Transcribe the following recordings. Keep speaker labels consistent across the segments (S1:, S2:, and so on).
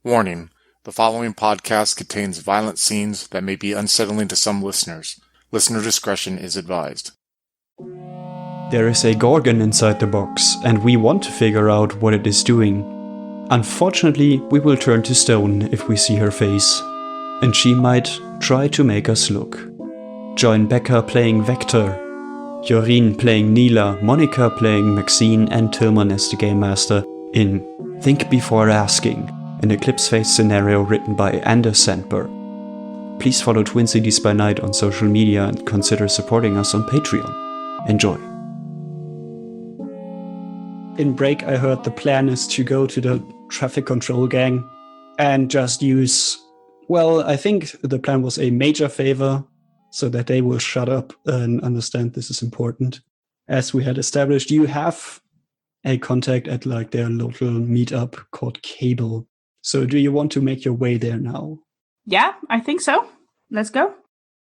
S1: Warning: the following podcast contains violent scenes that may be unsettling to some listeners. Listener discretion is advised.
S2: There is a Gorgon inside the box, and we want to figure out what it is doing. Unfortunately, we will turn to stone if we see her face, and she might try to make us look. Join Becca playing Vector, Joreen playing Nila, Monica playing Maxine, and Tillman as the Game Master in Think Before Asking, an Eclipse Phase scenario written by Anders Sandberg. Please follow Twin Cities by Night on social media and consider supporting us on Patreon. Enjoy. In break, I heard the plan is to go to the traffic control gang and just use, well, I think the plan was a major favor so that they will shut up and understand this is important. As we had established, you have a contact at like their local meetup called Cable. So do you want to make your way there now?
S3: Yeah, I think so. Let's go.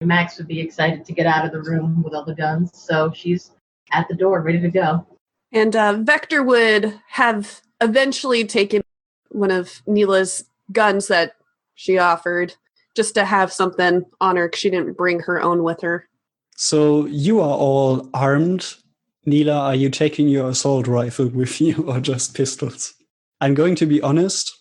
S4: Max would be excited to get out of the room with all the guns, so she's at the door, ready to go.
S5: And Vector would have eventually taken one of Nila's guns that she offered, just to have something on her, because she didn't bring her own with her.
S2: So you are all armed. Nila, are you taking your assault rifle with you or just pistols? I'm going to be honest.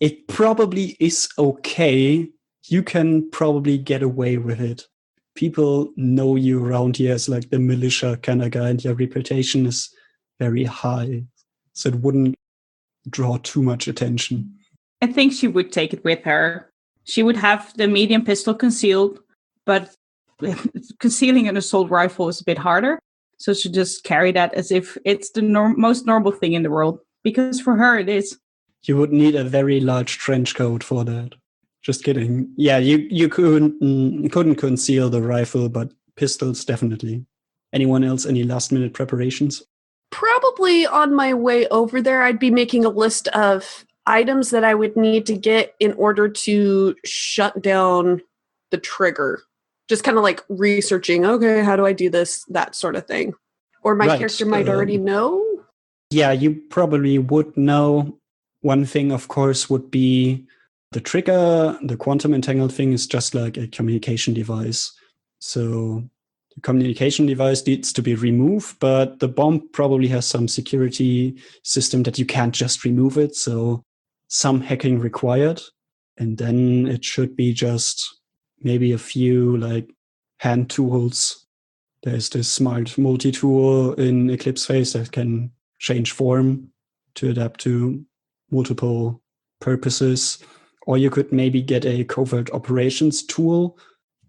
S2: It probably is okay. You can probably get away with it. People know you around here as like the militia kind of guy, and your reputation is very high. So it wouldn't draw too much attention.
S3: I think she would take it with her. She would have the medium pistol concealed, but concealing an assault rifle is a bit harder. So she just carry that as if it's the most normal thing in the world. Because for her it is.
S2: You would need a very large trench coat for that. Just kidding. Yeah, you couldn't conceal the rifle, but pistols definitely. Anyone else? Any last minute preparations?
S5: Probably on my way over there, I'd be making a list of items that I would need to get in order to shut down the trigger. Just kind of like researching, okay, how do I do this? That sort of thing. Or my character might already know. Yeah,
S2: you probably would know. One thing, of course, would be the trigger. The quantum entangled thing is just like a communication device. So the communication device needs to be removed, but the bomb probably has some security system that you can't just remove it. So some hacking required. And then it should be just maybe a few like hand tools. There's this smart multi-tool in Eclipse Phase that can change form to adapt to multiple purposes. Or you could maybe get a covert operations tool.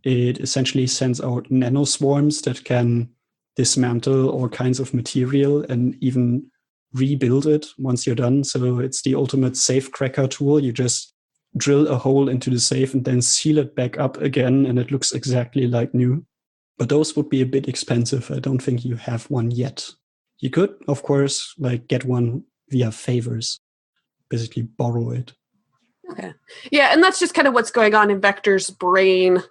S2: It essentially sends out nanoswarms that can dismantle all kinds of material and even rebuild it once you're done. So it's the ultimate safe cracker tool. You just drill a hole into the safe and then seal it back up again, and it looks exactly like new. But those would be a bit expensive. I don't think you have one yet. You could, of course, like get one via favors. Basically borrow it.
S5: Okay. Yeah, and that's just kind of what's going on in Vector's brain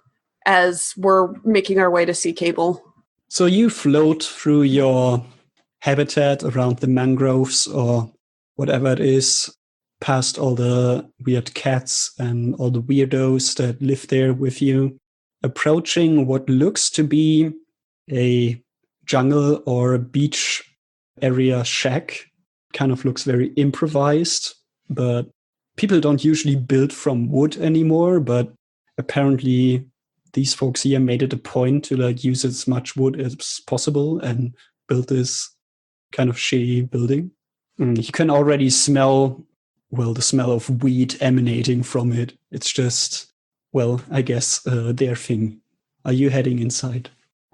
S5: as we're making our way to see Cable.
S2: So you float through your habitat around the mangroves or whatever it is, past all the weird cats and all the weirdos that live there with you, approaching what looks to be a jungle or a beach area shack. Kind of looks very improvised, but people don't usually build from wood anymore, but apparently these folks here made it a point to like use as much wood as possible and build this kind of shitty building. You can already smell, well, the smell of weed emanating from it. It's just, well, I guess their thing. Are you heading inside?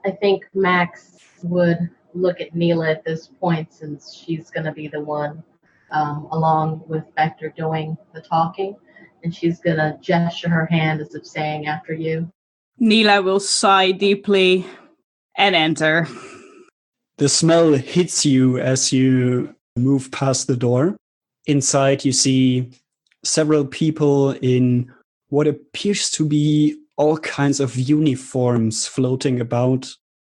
S4: I think Max would look at Nila at this point, since she's going to be the one along with Vector doing the talking, and she's going to gesture her hand as if saying, after you.
S3: Nila will sigh deeply and enter.
S2: The smell hits you as you move past the door. Inside, you see several people in what appears to be all kinds of uniforms floating about,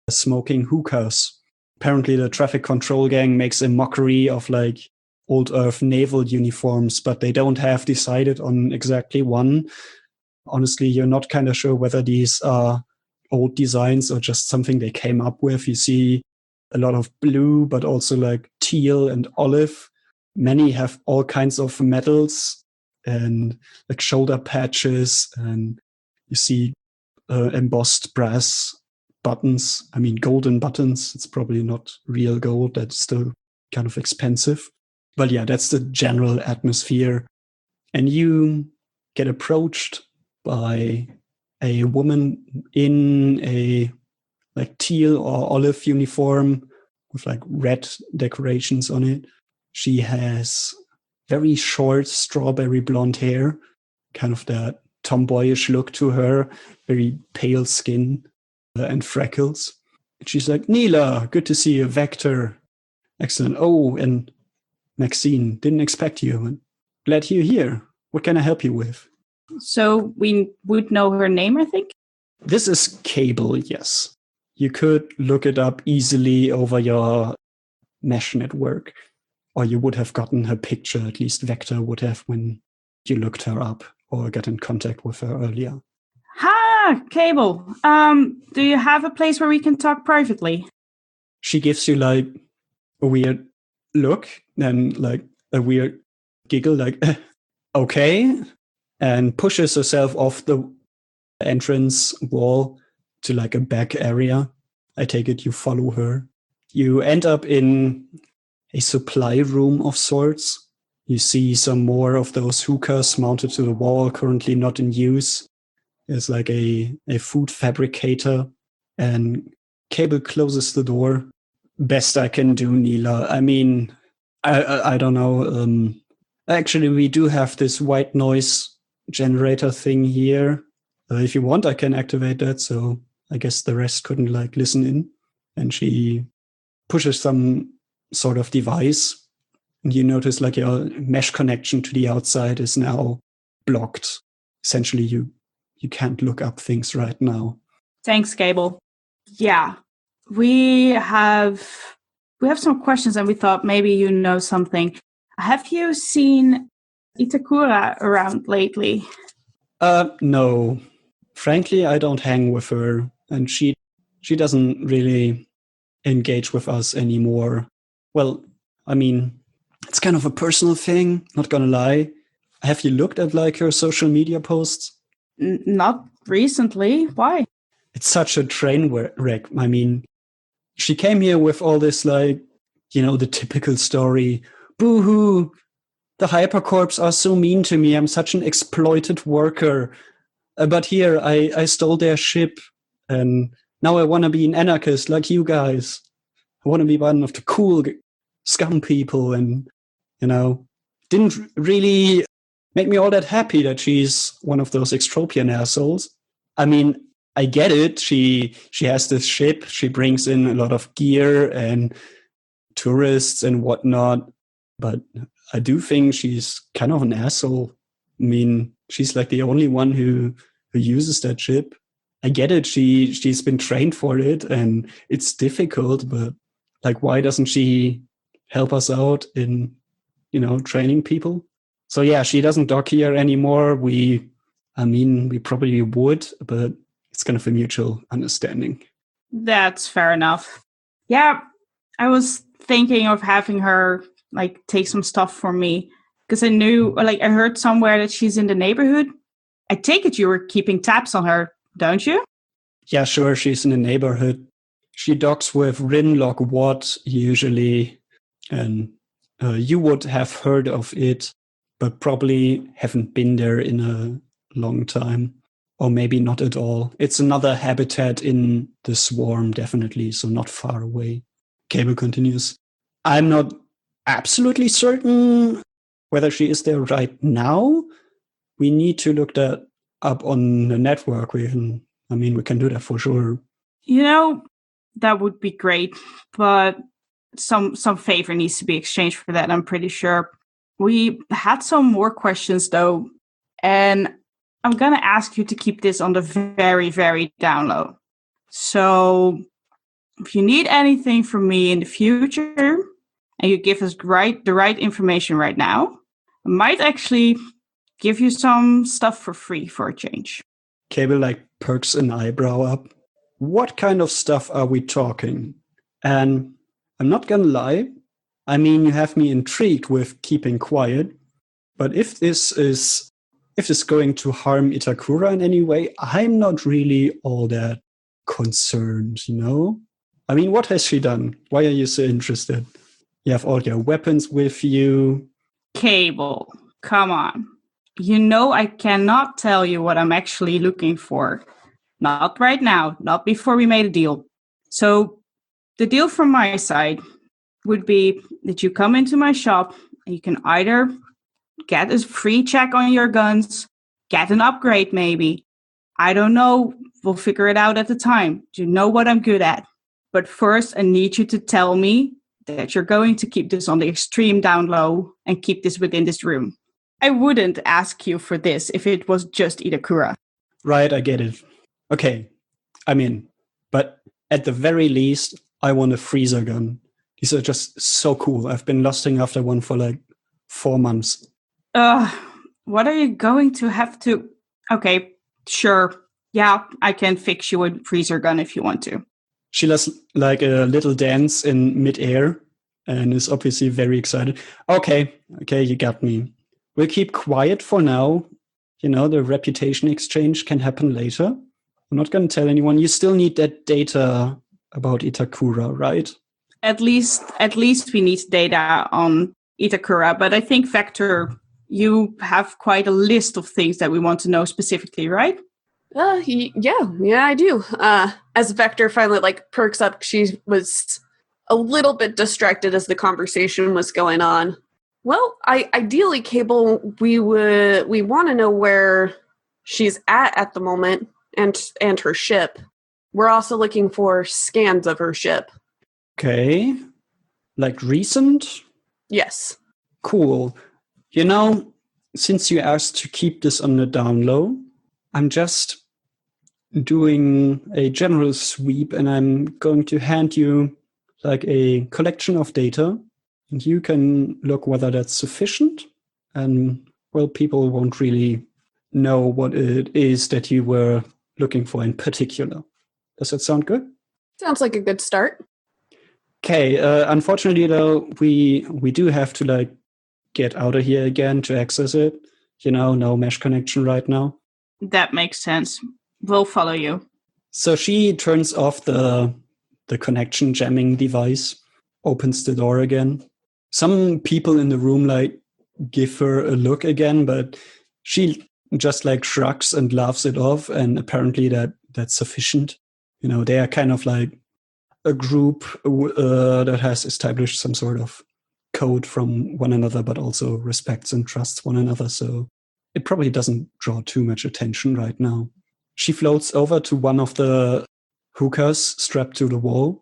S2: smoking hookahs. Apparently, the traffic control gang makes a mockery of like old Earth naval uniforms, but they don't have decided on exactly one. Honestly, you're not kind of sure whether these are old designs or just something they came up with. You see a lot of blue, but also like teal and olive. Many have all kinds of medals and like shoulder patches, and you see embossed brass buttons. I mean, golden buttons. It's probably not real gold. That's still kind of expensive. But yeah, that's the general atmosphere. And you get approached by a woman in a like teal or olive uniform with like red decorations on it. She has very short strawberry blonde hair, kind of that tomboyish look to her, very pale skin and freckles. And she's like, Nila, good to see you. Vector. Excellent. Oh, and Maxine, didn't expect you. Glad you're here. What can I help you with?
S3: So we would know her name, I think?
S2: This is Cable, yes. You could look it up easily over your mesh network, or you would have gotten her picture, at least Vector would have when you looked her up or got in contact with her earlier.
S3: Ha! Cable. Do you have a place where we can talk privately?
S2: She gives you like a weird look and like a weird giggle, like, okay, and pushes herself off the entrance wall to like a back area. I take it you follow her. You end up in a supply room of sorts. You see some more of those hookahs mounted to the wall, currently not in use. There's like a food fabricator, and Cable closes the door. Best I can do, Nila. I mean, I don't know. Actually, we do have this white noise generator thing here. If you want, I can activate that. So I guess the rest couldn't like listen in. And she pushes some sort of device. And you notice like your mesh connection to the outside is now blocked. Essentially, you can't look up things right now.
S3: Thanks, Cable. Yeah, we have some questions, and we thought maybe you know something. Have you seen Itakura around lately?
S2: No. Frankly, I don't hang with her, and she doesn't really engage with us anymore. Well, I mean, it's kind of a personal thing, not gonna lie. Have you looked at like her social media posts?
S3: Not recently. Why?
S2: It's such a train wreck. I mean, she came here with all this like, the typical story. Boo-hoo, the hypercorps are so mean to me. I'm such an exploited worker. But here, I stole their ship, and now I want to be an anarchist like you guys. I want to be one of the cool scum people, and, didn't really make me all that happy that she's one of those extropian assholes. I mean, I get it. She has this ship. She brings in a lot of gear and tourists and whatnot. But I do think she's kind of an asshole. I mean, she's like the only one who uses that ship. I get it. She's been trained for it, and it's difficult. But like, why doesn't she help us out in, training people? So yeah, she doesn't dock here anymore. We probably would, but it's kind of a mutual understanding.
S3: That's fair enough. Yeah, I was thinking of having her like take some stuff for me, because I knew, like, I heard somewhere that she's in the neighborhood. I take it you were keeping tabs on her, don't you?
S2: Yeah, sure. She's in the neighborhood. She docks with Rinlock Watt usually, and you would have heard of it, but probably haven't been there in a long time. Or maybe not at all. It's another habitat in the swarm, definitely, so not far away. Cable continues. I'm not absolutely certain whether she is there right now. We need to look that up on the network. We can do that for sure.
S3: That would be great, but some favor needs to be exchanged for that, I'm pretty sure. We had some more questions, though, and I'm going to ask you to keep this on the very, very down low. So if you need anything from me in the future, and you give us the right information right now, I might actually give you some stuff for free for a change.
S2: Cable perks an eyebrow up. What kind of stuff are we talking? And I'm not gonna lie, I mean, you have me intrigued with keeping quiet, but if this is going to harm Itakura in any way, I'm not really all that concerned, you know? I mean, what has she done? Why are you so interested? You have all your weapons with you.
S3: Cable, come on. You know I cannot tell you what I'm actually looking for. Not right now, not before we made a deal. So the deal from my side would be that you come into my shop and you can either get a free check on your guns, get an upgrade maybe. I don't know. We'll figure it out at the time. You know what I'm good at. But first, I need you to tell me that you're going to keep this on the extreme down low and keep this within this room. I wouldn't ask you for this if it was just Itakura.
S2: Right, I get it. Okay, I'm in. But at the very least, I want a freezer gun. These are just so cool. I've been lusting after one for 4 months.
S3: What are you going to have to... Okay, sure. Yeah, I can fix you a freezer gun if you want to.
S2: She does a little dance in midair and is obviously very excited. Okay, you got me. We'll keep quiet for now. You know, the reputation exchange can happen later. I'm not going to tell anyone. You still need that data about Itakura, right?
S3: At least we need data on Itakura. But I think, Vector, you have quite a list of things that we want to know specifically, right?
S5: Yeah, I do. As Vector finally perks up, she was a little bit distracted as the conversation was going on. Well, ideally, Cable, we want to know where she's at the moment and her ship. We're also looking for scans of her ship.
S2: Okay. Recent?
S5: Yes.
S2: Cool. You know, since you asked to keep this on the down low, I'm just doing a general sweep and I'm going to hand you a collection of data and you can look whether that's sufficient. And well, people won't really know what it is that you were looking for in particular. Does that sound good?
S5: Sounds like a good start.
S2: Okay, unfortunately though, we do have to get out of here again to access it. You know, no mesh connection right now.
S3: That makes sense. We'll follow you.
S2: So she turns off the connection jamming device, opens the door again. Some people in the room give her a look again, but she just shrugs and laughs it off, and apparently that's sufficient. You know, they are kind of a group that has established some sort of code from one another, but also respects and trusts one another. So it probably doesn't draw too much attention right now. She floats over to one of the hookahs strapped to the wall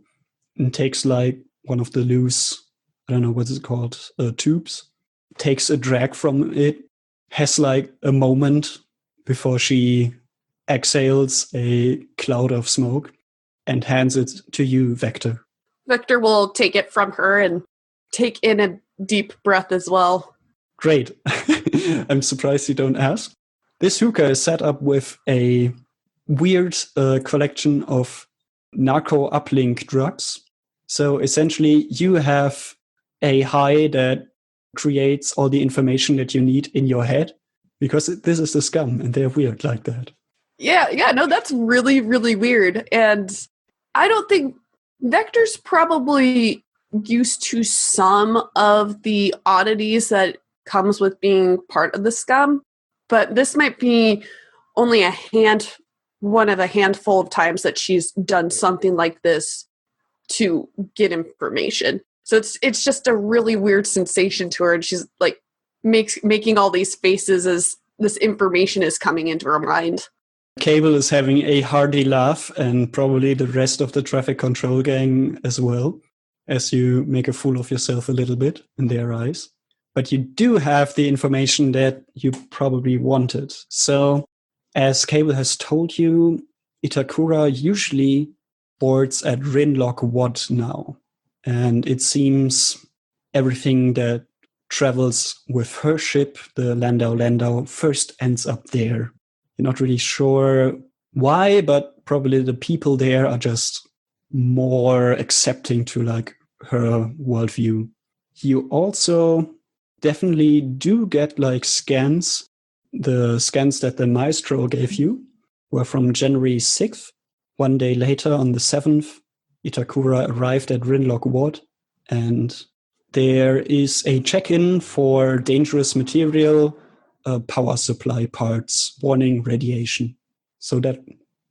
S2: and takes one of the loose, I don't know what it's called, tubes, takes a drag from it, has a moment before she exhales a cloud of smoke and hands it to you, Vector.
S5: Vector will take it from her and take in a deep breath as well.
S2: Great. I'm surprised you don't ask. This hookah is set up with a weird collection of narco uplink drugs. So essentially, you have a high that creates all the information that you need in your head, because this is the scum, and they're weird like that.
S5: Yeah, no, that's really, really weird. And I don't think Vector's probably used to some of the oddities that comes with being part of the scum, but this might be only one of a handful of times that she's done something like this to get information. So it's just a really weird sensation to her, and she's making all these faces as this information is coming into her mind.
S2: Cable is having a hearty laugh, and probably the rest of the traffic control gang as well, as you make a fool of yourself a little bit in their eyes. But you do have the information that you probably wanted. So, as Cable has told you, Itakura usually boards at Rinlock Wad now. And it seems everything that travels with her ship, the Landau, first ends up there. You're not really sure why, but probably the people there are just more accepting to like her worldview. You also definitely do get like scans. The scans that the maestro gave you were from January 6th. One day later, on the 7th, Itakura arrived at Rinlock Ward, and there is a check-in for dangerous material, power supply parts, warning radiation. So that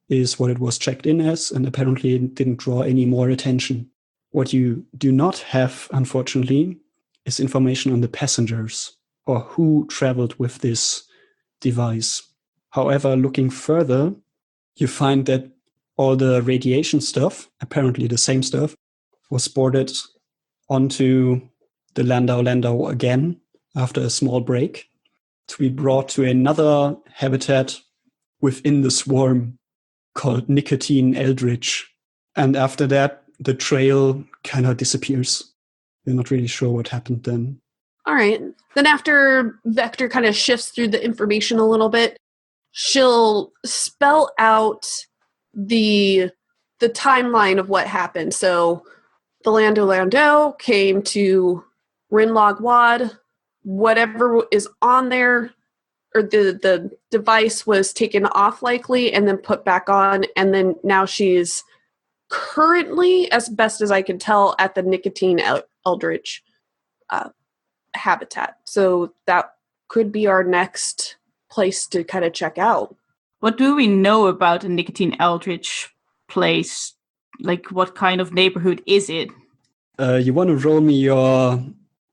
S2: is what it was checked in as, and apparently it didn't draw any more attention. What you do not have, unfortunately, is information on the passengers or who traveled with this device. However, looking further, you find that all the radiation stuff, apparently the same stuff, was boarded onto the Landau again after a small break to be brought to another habitat within the swarm called Nicotine Eldritch. And after that, the trail kind of disappears. You're not really sure what happened then.
S5: All right. Then after Vector kind of shifts through the information a little bit, she'll spell out the timeline of what happened. So the Landau came to Rinlog Wad. Whatever is on there, or the device was taken off likely and then put back on. And then now she's currently, as best as I can tell, at the Nicotine Eldritch habitat. So that could be our next place to kind of check out.
S3: What do we know about the Nicotine Eldritch place? Like, what kind of neighborhood is it?
S2: You want to roll me your...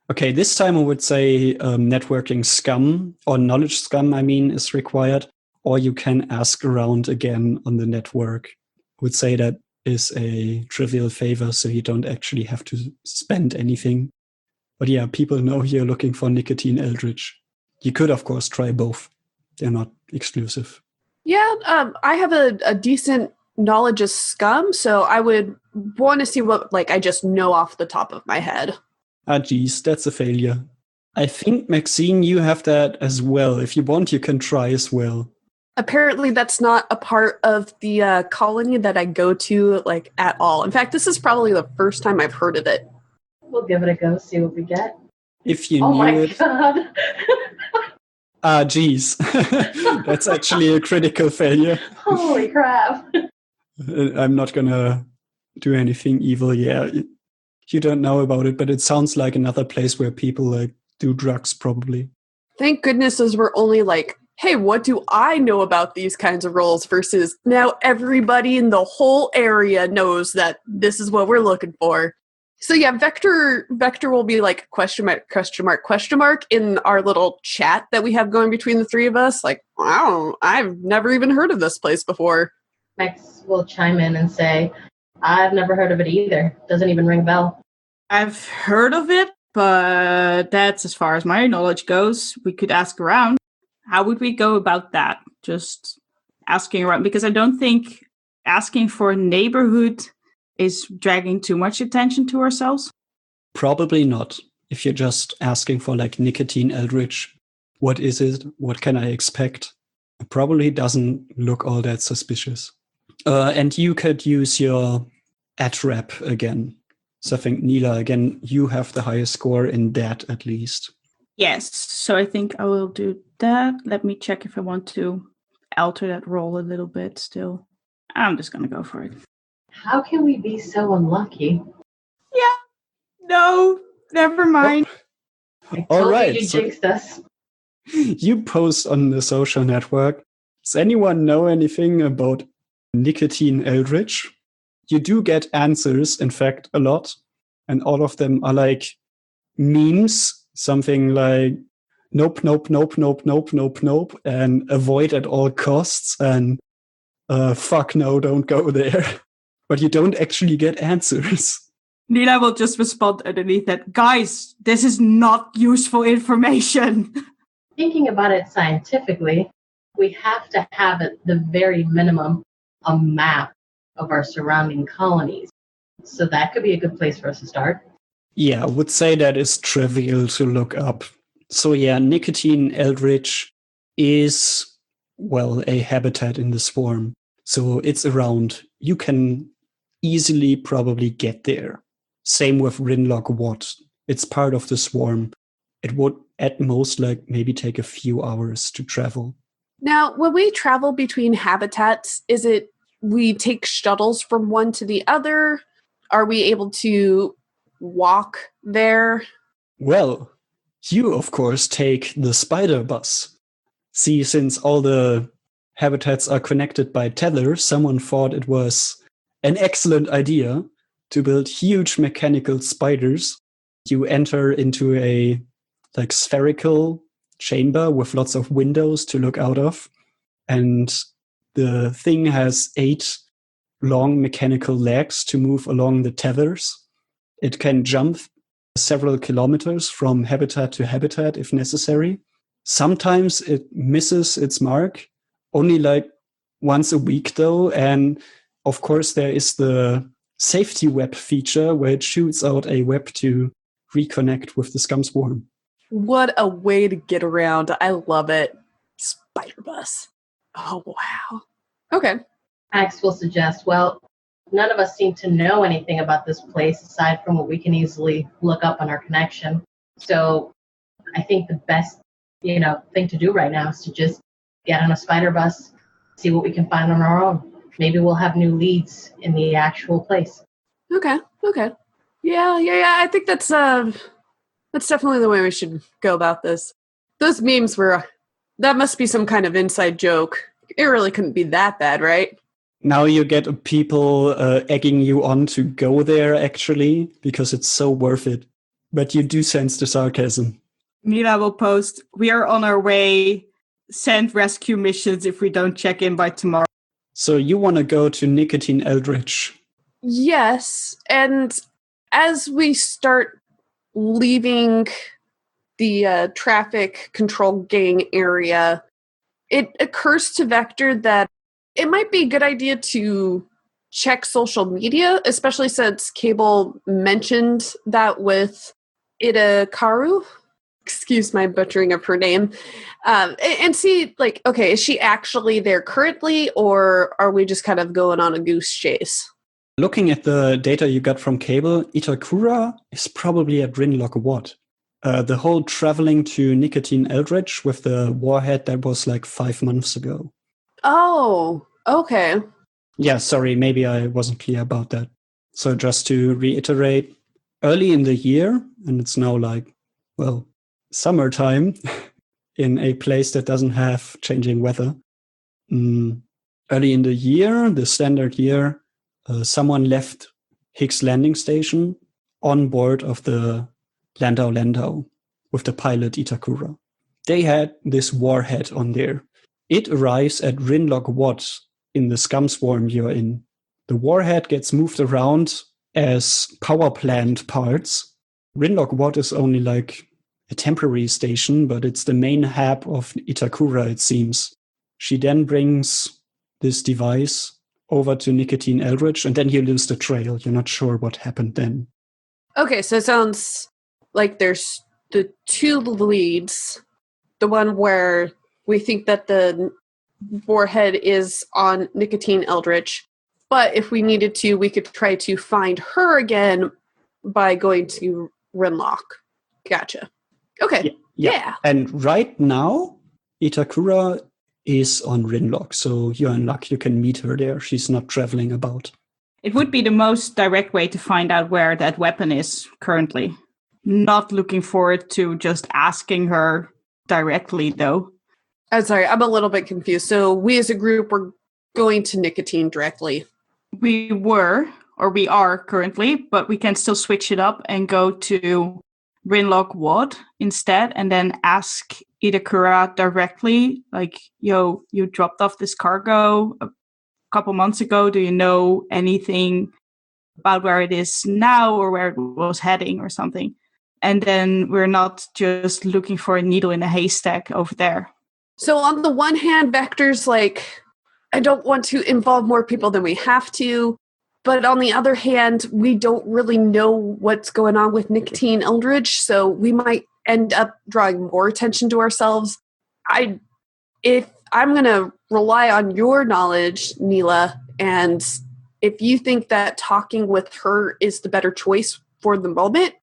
S2: Okay, this time I would say networking scum, or knowledge scum, is required. Or you can ask around again on the network. I would say that is a trivial favor, so you don't actually have to spend anything. But yeah, people know you're looking for Nicotine Eldritch. You could, of course, try both. They're not exclusive.
S5: Yeah, I have a decent knowledge of scum, so I would want to see what I just know off the top of my head.
S2: Ah, geez, that's a failure. I think, Maxine, you have that as well. If you want, you can try as well.
S5: Apparently, that's not a part of the colony that I go to, at all. In fact, this is probably the first time I've heard of it.
S4: We'll give it a go, see what we get.
S2: If you
S4: knew
S2: it.
S4: Oh my god.
S2: Ah, geez. That's actually a critical failure.
S4: Holy crap.
S2: I'm not gonna do anything evil. Yeah, you don't know about it, but it sounds like another place where people do drugs, probably.
S5: Thank goodness as we're only hey, what do I know about these kinds of roles versus now everybody in the whole area knows that this is what we're looking for. So yeah, Vector will be question mark in our little chat that we have going between the three of us. Wow, I've never even heard of this place before.
S4: Max will chime in and say, I've never heard of it either. Doesn't even ring a bell.
S3: I've heard of it, but that's as far as my knowledge goes. We could ask around. How would we go about that? Just asking around, because I don't think asking for a neighborhood is dragging too much attention to ourselves.
S2: Probably not. If you're just asking for Nicotine Eldritch, what is it? What can I expect? It probably doesn't look all that suspicious. And you could use your ATRAP again. So I think, Nila, again, you have the highest score in that at least.
S3: Yes, so I think I will do that. Let me check if I want to alter that roll a little bit still. I'm just going to go for it.
S4: How can we be so unlucky?
S3: Yeah, no, never mind.
S4: I told
S2: All right,
S4: you jinxed us.
S2: You post on the social network. Does anyone know anything about Nicotine Eldritch? You do get answers, in fact, a lot. And all of them are memes, something like, nope, nope, nope, nope, nope, nope, nope, and avoid at all costs, and fuck no, don't go there. But you don't actually get answers.
S3: Nila will just respond underneath that. Guys, this is not useful information.
S4: Thinking about it scientifically, we have to have at the very minimum a map of our surrounding colonies. So that could be a good place for us to start.
S2: Yeah, I would say that is trivial to look up. So yeah, nicotine eldritch is, well, a habitat in the swarm. So it's around. You can easily probably get there. Same with Rinlock Watt. It's part of the swarm. It would at most maybe take a few hours to travel.
S5: Now, when we travel between habitats, is it we take shuttles from one to the other? Are we able to walk there?
S2: Well, you, of course, take the spider bus. See, since all the habitats are connected by tether, someone thought it was an excellent idea to build huge mechanical spiders. You enter into a spherical chamber with lots of windows to look out of. And the thing has 8 long mechanical legs to move along the tethers. It can jump several kilometers from habitat to habitat if necessary. Sometimes it misses its mark, only once a week though. And of course, there is the safety web feature where it shoots out a web to reconnect with the scum swarm.
S5: What a way to get around. I love it. Spider bus. Oh, wow. Okay.
S4: Max will suggest, well, none of us seem to know anything about this place aside from what we can easily look up on our connection. So I think the best, thing to do right now is to just get on a spider bus, see what we can find on our own. Maybe we'll have new leads in the actual place.
S5: Okay. Yeah. I think that's definitely the way we should go about this. Those memes that must be some kind of inside joke. It really couldn't be that bad, right?
S2: Now you get people egging you on to go there, actually, because it's so worth it. But you do sense the sarcasm.
S3: Nila will post, we are on our way, send rescue missions if we don't check in by tomorrow.
S2: So you want to go to Nicotine Eldritch?
S5: Yes, and as we start leaving the traffic control gang area, it occurs to Vector that it might be a good idea to check social media, especially since Cable mentioned that with Idakaru. Excuse my butchering of her name. And see, okay, is she actually there currently, or are we just kind of going on a goose chase?
S2: Looking at the data you got from Cable, Itakura is probably at Rinlock Watt. The whole traveling to Nicotine Eldritch with the warhead, that was 5 months ago.
S5: Oh, okay.
S2: Yeah, sorry, maybe I wasn't clear about that. So just to reiterate, early in the year, and it's now summertime in a place that doesn't have changing weather. Early in the year, the standard year, someone left Higgs Landing Station on board of the Landau with the pilot Itakura. They had this warhead on there. It arrives at Rinlock Watt in the scum swarm you're in. The warhead gets moved around as power plant parts. Rinlock Watt is only a temporary station, but it's the main hub of Itakura, it seems. She then brings this device over to Nicotine Eldritch, and then you lose the trail. You're not sure what happened then.
S5: Okay, so it sounds like there's the 2 leads. The one where we think that the warhead is on Nicotine Eldritch, but if we needed to, we could try to find her again by going to Rinlock. Gotcha. Okay. Yeah.
S2: And right now, Itakura is on Rinlock, so you're in luck. You can meet her there. She's not traveling about.
S3: It would be the most direct way to find out where that weapon is currently. Not looking forward to just asking her directly, though.
S5: I'm sorry, I'm a little bit confused. So we as a group were going to Nicotine directly.
S3: We are currently, but we can still switch it up and go to Rinlock Watt instead, and then ask Itakura directly, yo, you dropped off this cargo a couple months ago. Do you know anything about where it is now or where it was heading or something? And then we're not just looking for a needle in a haystack over there.
S5: So on the one hand, Vector's I don't want to involve more people than we have to, But on the other hand, we don't really know what's going on with Nicotine Eldridge, so we might end up drawing more attention to ourselves. If I'm going to rely on your knowledge, Nila, and if you think that talking with her is the better choice for the moment,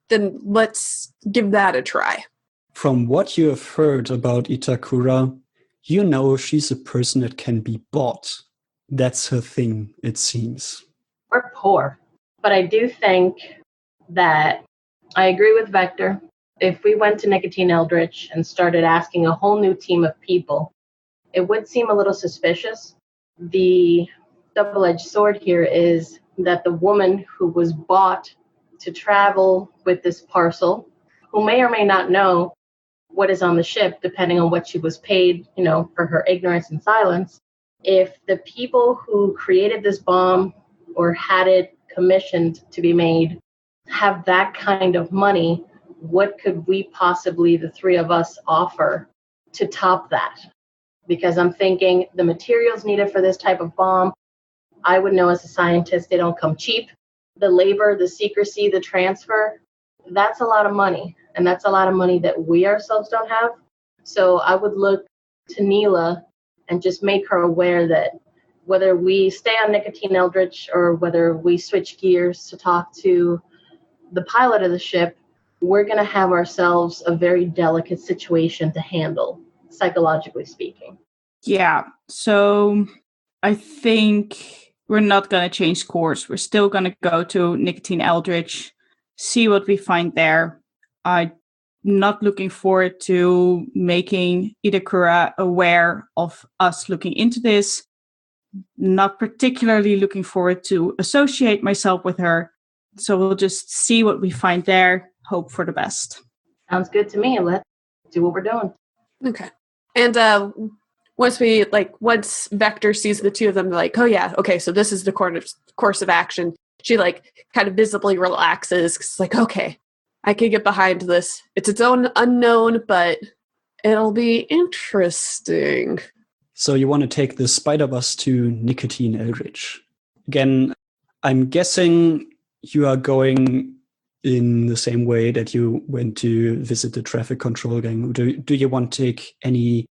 S5: then let's give that a try.
S2: From what you have heard about Itakura, you know she's a person that can be bought. That's her thing, it seems.
S4: We're poor. But I do think that I agree with Vector. If we went to Nicotine Eldritch and started asking a whole new team of people, it would seem a little suspicious. The double-edged sword here is that the woman who was bought to travel with this parcel, who may or may not know what is on the ship, depending on what she was paid, for her ignorance and silence, if the people who created this bomb or had it commissioned to be made have that kind of money, what could we possibly, the three of us, offer to top that? Because I'm thinking the materials needed for this type of bomb, I would know as a scientist, they don't come cheap. The labor, the secrecy, the transfer, that's a lot of money. And that's a lot of money that we ourselves don't have. So I would look to Nila and just make her aware that whether we stay on Nicotine Eldritch or whether we switch gears to talk to the pilot of the ship, we're going to have ourselves a very delicate situation to handle, psychologically speaking.
S3: Yeah, so I think we're not going to change course. We're still going to go to Nicotine Eldritch, see what we find there. I'm not looking forward to making Itakura aware of us looking into this. Not particularly looking forward to associate myself with her. So we'll just see what we find there, hope for the best.
S4: Sounds good to me. Let's do what we're doing.
S5: Okay. And once Vector sees the two of them, like, oh yeah, okay, so this is the course of action. She kind of visibly relaxes. It's like, okay, I can get behind this. It's its own unknown, but it'll be interesting.
S2: So you want to take the spider bus to Nicotine Eldritch. Again, I'm guessing you are going in the same way that you went to visit the traffic control gang. Do you want to take any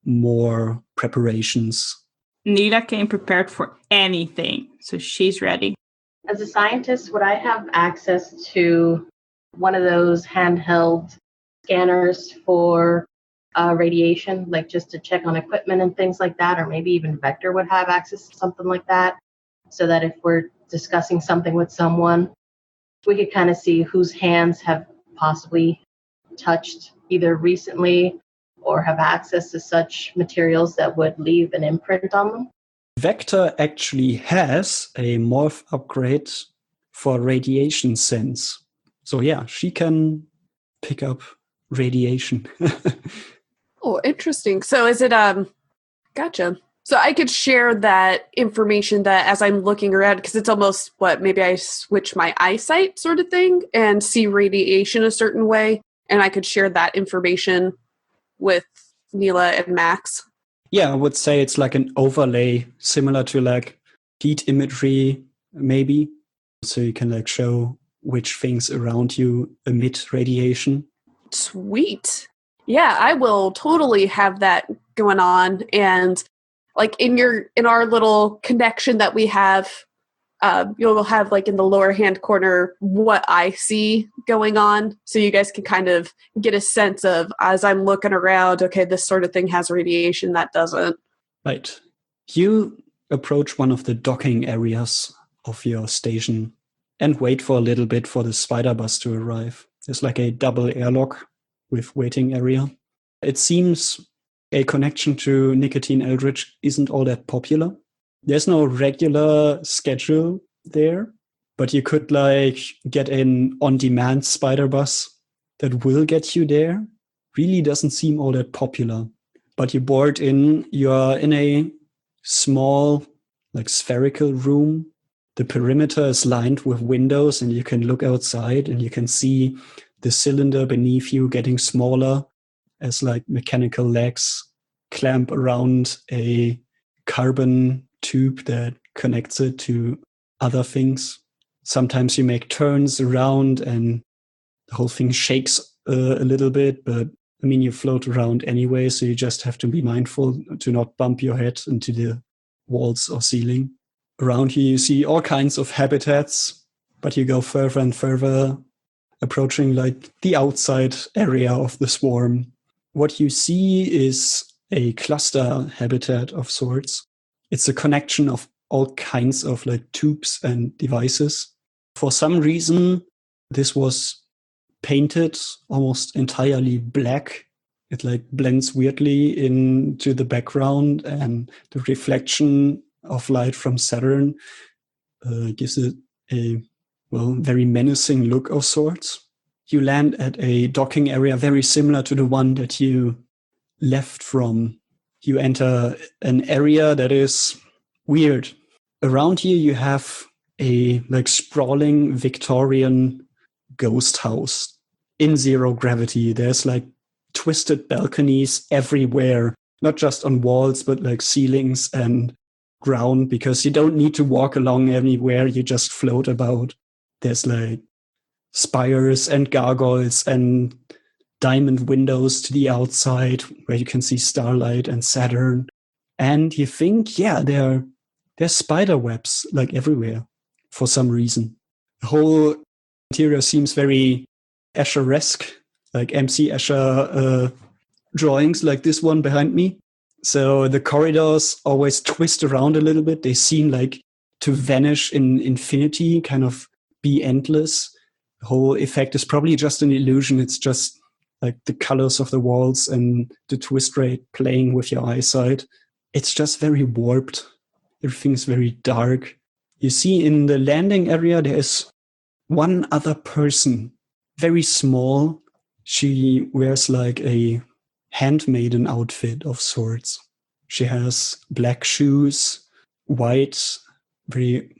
S2: more preparations?
S3: Nila came prepared for anything, so she's ready.
S4: As a scientist, would I have access to one of those handheld scanners for radiation, like just to check on equipment and things like that? Or maybe even Vector would have access to something like that, so that if we're discussing something with someone, we could kind of see whose hands have possibly touched either recently or have access to such materials that would leave an imprint on them.
S2: Vector actually has a morph upgrade for radiation sense. So yeah, she can pick up radiation.
S5: Oh, interesting. So is it, gotcha. So I could share that information that as I'm looking around, because it's almost maybe I switch my eyesight sort of thing and see radiation a certain way. And I could share that information with Nila and Max.
S2: Yeah, I would say it's like an overlay similar to heat imagery, maybe. So you can show which things around you emit radiation.
S5: Sweet. Yeah, I will totally have that going on. And in our little connection that we have, you'll have in the lower hand corner what I see going on, so you guys can kind of get a sense of, as I'm looking around, okay, this sort of thing has radiation, that doesn't.
S2: Right. You approach one of the docking areas of your station and wait for a little bit for the spider bus to arrive. There's a double airlock with waiting area. It seems a connection to Nicotine Eldritch isn't all that popular. There's no regular schedule there, but you could get an on-demand spider bus that will get you there. Really doesn't seem all that popular. But you board in, you're in a small, spherical room. The perimeter is lined with windows and you can look outside and you can see the cylinder beneath you getting smaller as mechanical legs clamp around a carbon tube that connects it to other things. Sometimes you make turns around and the whole thing shakes a little bit, but I mean, you float around anyway, so you just have to be mindful to not bump your head into the walls or ceiling. Around here, you see all kinds of habitats, but you go further and further, approaching like the outside area of the swarm. What you see is a cluster habitat of sorts. It's a connection of all kinds of like tubes and devices. For some reason, this was painted almost entirely black. It like blends weirdly into the background, and the reflection of light from Saturn gives it a very menacing look of sorts. You land at a docking area very similar to the one that you left from. You enter an area that is weird. Around here you have a like sprawling Victorian ghost house in zero gravity. There's like twisted balconies everywhere, not just on walls, but like ceilings and ground, because you don't need to walk along anywhere. You just float about. There's like spires and gargoyles and diamond windows to the outside where you can see starlight and Saturn. And you think, yeah, there's spider webs like everywhere for some reason. The whole interior seems very Escher-esque, like MC Escher drawings like this one behind me. So the corridors always twist around a little bit. They seem like to vanish in infinity, kind of be endless. The whole effect is probably just an illusion. It's just like the colors of the walls and the twist rate playing with your eyesight. It's just very warped. Everything's very dark. You see in the landing area, there is one other person, very small. She wears like a handmaiden outfit of sorts. She has black shoes, white, very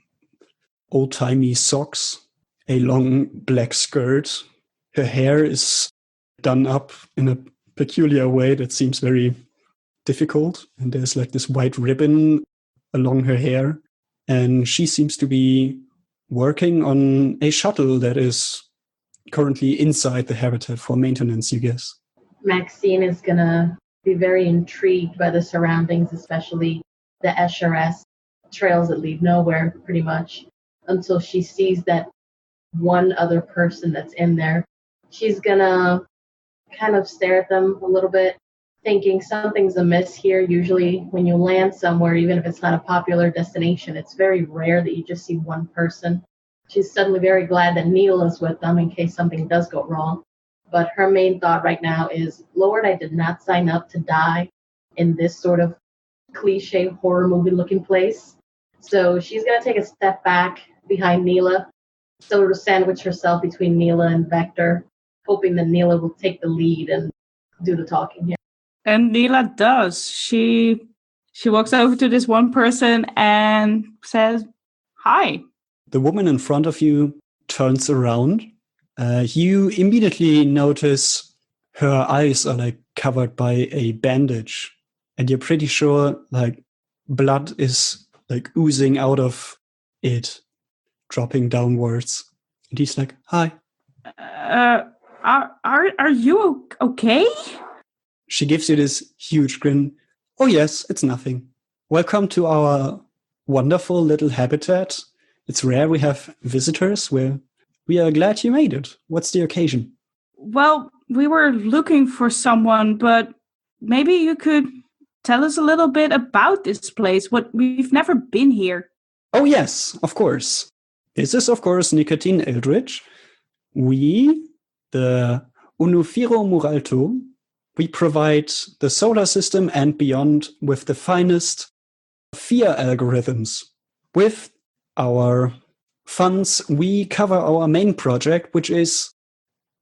S2: old-timey socks, a long black skirt. Her hair is done up in a peculiar way that seems very difficult. And there's like this white ribbon along her hair. And she seems to be working on a shuttle that is currently inside the habitat for maintenance, you guess.
S4: Maxine is going to be very intrigued by the surroundings, especially the Escher-esque trails that lead nowhere, pretty much, until she sees that one other person that's in there. She's going to kind of stare at them a little bit, thinking something's amiss here. Usually when you land somewhere, even if it's not a popular destination, it's very rare that you just see one person. She's suddenly very glad that Nila's with them in case something does go wrong. But her main thought right now is, Lord, I did not sign up to die in this sort of cliche horror movie looking place. So she's going to take a step back behind Nila, sort of sandwich herself between Nila and Vector, hoping that Nila will take the lead and do the talking here.
S3: And Nila does. She walks over to this one person and says, "Hi."
S2: The woman in front of you turns around. You immediately notice her eyes are like covered by a bandage, and you're pretty sure like blood is like oozing out of it, dropping downwards. And he's like, "Hi."
S3: Are you okay?
S2: She gives you this huge grin. "Oh yes, it's nothing. Welcome to our wonderful little habitat. It's rare we have visitors. We are glad you made it. What's the occasion?"
S3: Well, we were looking for someone, but maybe you could tell us a little bit about this place. We've never been here.
S2: "Oh yes, of course. This is of course Nicotine Eldridge. We, the Unufiro Muralto, we provide the solar system and beyond with the finest fear algorithms. With our funds, we cover our main project, which is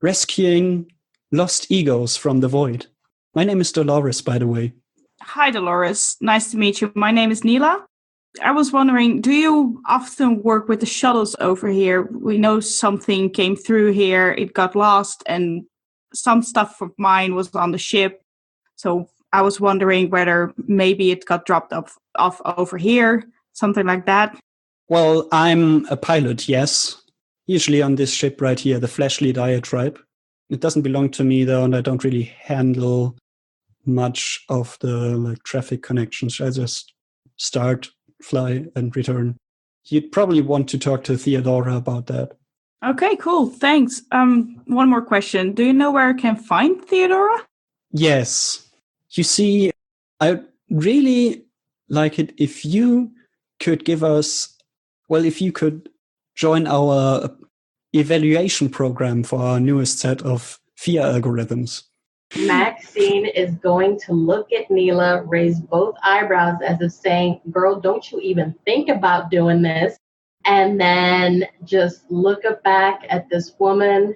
S2: rescuing lost egos from the void. My name is Dolores, by the way."
S3: Hi, Dolores. Nice to meet you. My name is Nila. I was wondering, do you often work with the shuttles over here? We know something came through here, it got lost, and some stuff of mine was on the ship. So I was wondering whether maybe it got dropped off over here, something like that.
S2: Well, I'm a pilot, yes. Usually on this ship right here, the Fleshly Diatribe. It doesn't belong to me, though, and I don't really handle much of the traffic connections. I just start, fly, and return. You'd probably want to talk to Theodora about that.
S3: Okay, cool. Thanks. One more question. Do you know where I can find Theodora?
S2: Yes. You see, I'd really like it if you could give us, if you could join our evaluation program for our newest set of fear algorithms.
S4: Maxine is going to look at Nila, raise both eyebrows as if saying, girl, don't you even think about doing this. And then just look back at this woman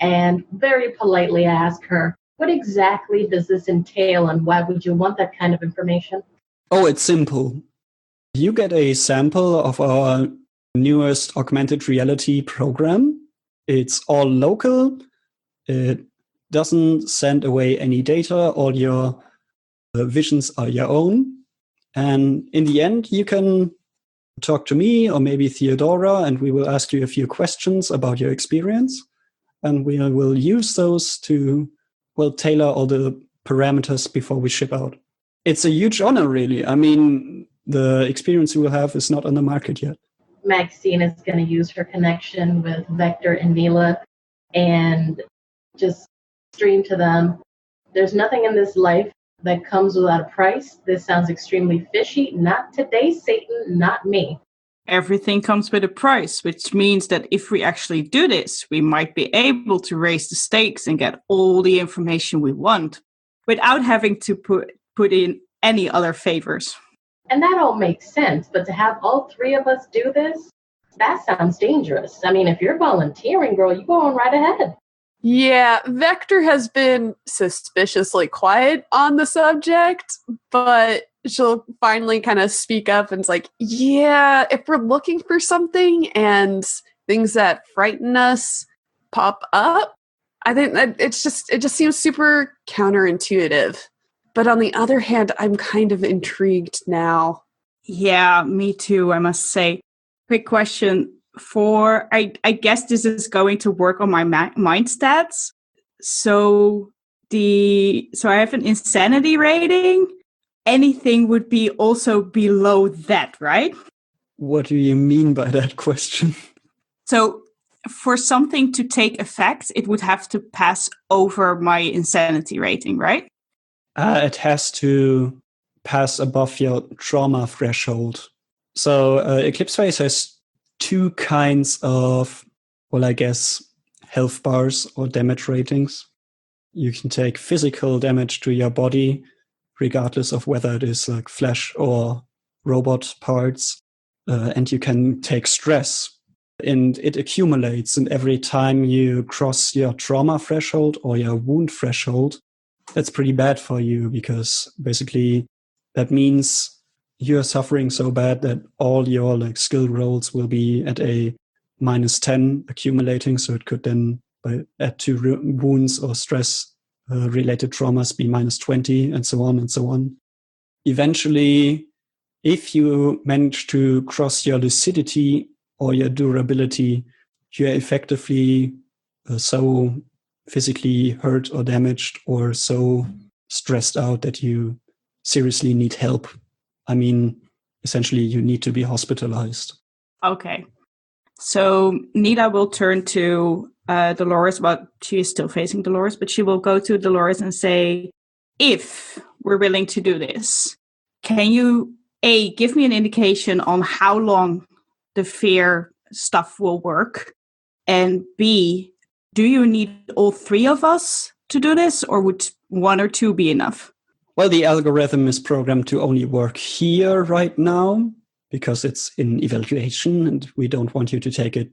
S4: and very politely ask her, what exactly does this entail and why would you want that kind of information?
S2: Oh, it's simple. You get a sample of our newest augmented reality program. It's all local. It doesn't send away any data. All your visions are your own. And in the end, you can talk to me or maybe Theodora, and we will ask you a few questions about your experience. And we will use those to, tailor all the parameters before we ship out. It's a huge honor, really. I mean, the experience you will have is not on the market yet.
S4: Maxine is going to use her connection with Vector and Nila and just stream to them. There's nothing in this life that comes without a price. This sounds extremely fishy. Not today, Satan, not me.
S3: Everything comes with a price, which means that if we actually do this, we might be able to raise the stakes and get all the information we want without having to put in any other favors.
S4: And that all makes sense, but to have all three of us do this, that sounds dangerous. I mean, if you're volunteering, girl, you go on right ahead.
S5: Yeah, Vector has been suspiciously quiet on the subject, but she'll finally kind of speak up and it's like, yeah, if we're looking for something and things that frighten us pop up, I think that it just seems super counterintuitive. But on the other hand, I'm kind of intrigued now.
S3: Yeah, me too, I must say. Quick question. I guess this is going to work on my mind stats. So I have an insanity rating. Anything would be also below that, right?
S2: What do you mean by that question?
S3: So for something to take effect, it would have to pass over my insanity rating, right?
S2: It has to pass above your trauma threshold. So Eclipse Phase has two kinds of, health bars or damage ratings. You can take physical damage to your body, regardless of whether it is like flesh or robot parts. And you can take stress, and it accumulates. And every time you cross your trauma threshold or your wound threshold, that's pretty bad for you, because basically that means you're suffering so bad that all your skill rolls will be at a -10 accumulating. So it could then, add to wounds or stress related traumas, be -20, and so on and so on. Eventually, if you manage to cross your lucidity or your durability, you're effectively so physically hurt or damaged or so stressed out that you seriously need help. I mean, essentially, you need to be hospitalized.
S3: Okay. So Nila will turn to Dolores. Well, she is still facing Dolores, but she will go to Dolores and say, if we're willing to do this, can you, A, give me an indication on how long the fear stuff will work? And B, do you need all three of us to do this, or would one or two be enough?
S2: Well, the algorithm is programmed to only work here right now because it's in evaluation and we don't want you to take it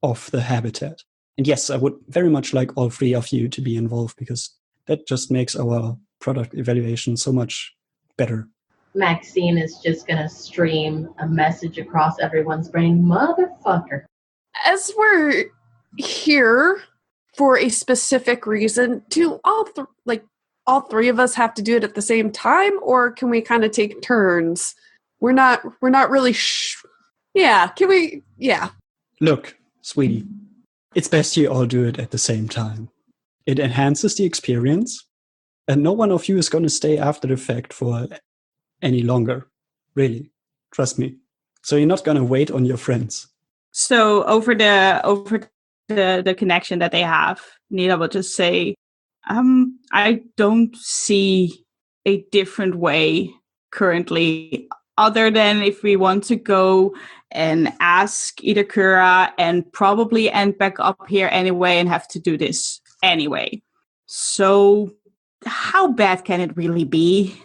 S2: off the habitat. And yes, I would very much like all three of you to be involved, because that just makes our product evaluation so much better.
S4: Maxine is just going to stream a message across everyone's brain. Motherfucker.
S5: As we're here for a specific reason, do all three of us have to do it at the same time, or can we kind of take turns? We're not really Yeah, can we? Yeah.
S2: Look, sweetie, it's best you all do it at the same time. It enhances the experience, and no one of you is going to stay after the fact for any longer. Really, trust me. So you're not going to wait on your friends.
S3: So over the connection that they have, Nila will just say, I don't see a different way currently, other than if we want to go and ask Itakura and probably end back up here anyway and have to do this anyway. So how bad can it really be?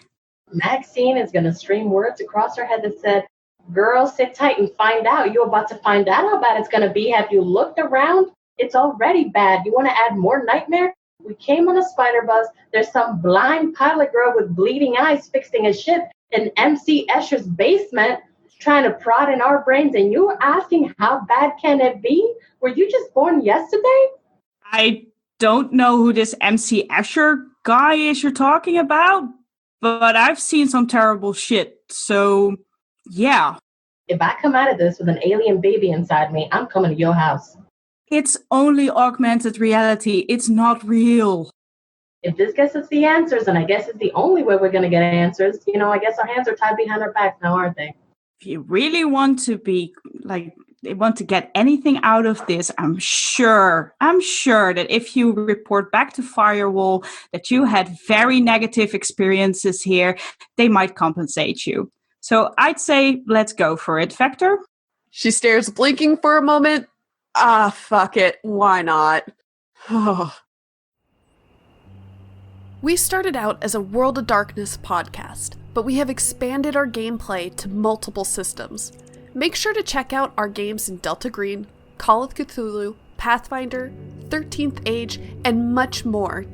S4: Maxine is going to stream words across her head that said, girl, sit tight and find out. You're about to find out how bad it's going to be. Have you looked around? It's already bad. You want to add more nightmare? We came on a spider bus. There's some blind pilot girl with bleeding eyes fixing a ship in MC Escher's basement trying to prod in our brains. And you're asking how bad can it be? Were you just born yesterday?
S3: I don't know who this MC Escher guy is you're talking about, but I've seen some terrible shit. So, yeah.
S4: If I come out of this with an alien baby inside me, I'm coming to your house.
S3: It's only augmented reality. It's not real.
S4: If this gets us the answers, and I guess it's the only way we're going to get answers, I guess our hands are tied behind our backs now, aren't they?
S3: If you really want to be, they want to get anything out of this, I'm sure that if you report back to Firewall that you had very negative experiences here, they might compensate you. So I'd say let's go for it. Vector?
S5: She stares, blinking for a moment. Fuck it. Why not? We started out as a World of Darkness podcast, but we have expanded our gameplay to multiple systems. Make sure to check out our games in Delta Green, Call of Cthulhu, Pathfinder, 13th Age, and much more